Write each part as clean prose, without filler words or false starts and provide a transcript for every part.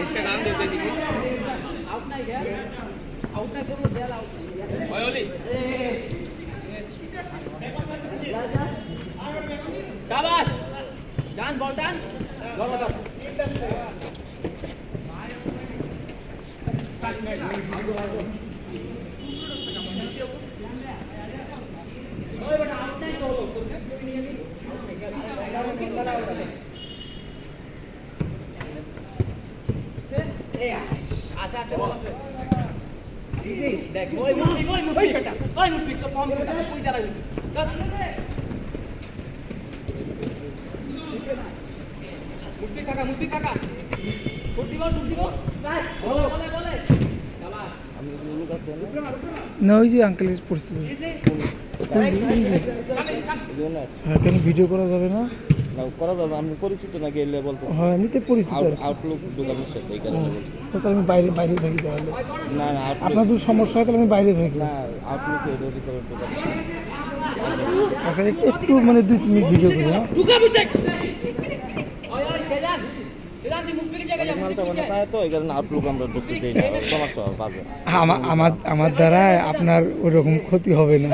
Instagram देते थे out नहीं है आउट नहीं करो जेल आउट ओए ओली शाबाश जान बॉल डान बॉल बता ओए बेटा आउट नहीं करो आसे आसे बोल देख ओए मुस्लिक बेटा ओए मुस्लिक तो फॉर्म बेटा कोई दारा नहीं मुस्लिक काका शुट दिबो बस बोले शाबाश আমি লোক আছে না ওই যে আঙ্কেল পড়ছে হ্যাঁ কেন ভিডিও করা যাবে না করা যাবে আমি পরিচিত না গেলে বলতে হ্যাঁ আমি তো পরিচিত আউটলুক দোকানের সাথে এই কারণে বলছি আমি বাইরে থাকি তাহলে না না আপনার তো সমস্যা হয় তাহলে আমি বাইরে থাকি না আউটলুক রেডি করে দোকান আচ্ছা একটু মানে 2-3 মিনিট ভিডিও করি হ্যাঁ ঢুকা বুঝে ওই সেজান সেজান তুই মুশফিকের জায়গায় যা মালটা মানে তাই তো এই কারণে আউটলুক আমরা ঢুকতে দেই না সমস্যা হবে বাজে আমার দ্বারা আপনার ওই রকম ক্ষতি হবে না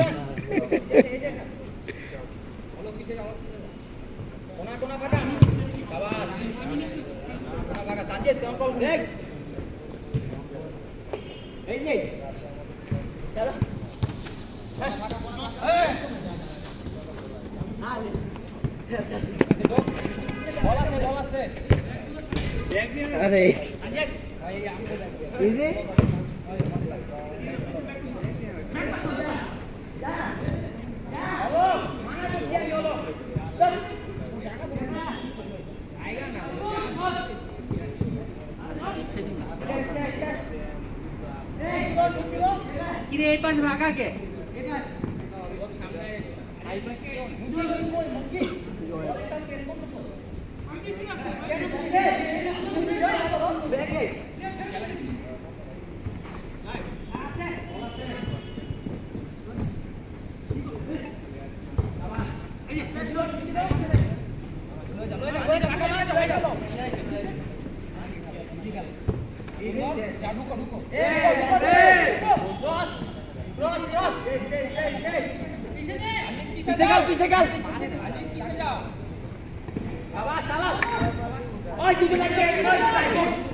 अरे কিরে এই পাশে ভাগা কে এই পাশ সামনে আই পাশে মুখি আমি শুনা ব্যাকে पीछे गल शाबाश शाबाश ओए तुझे लग गया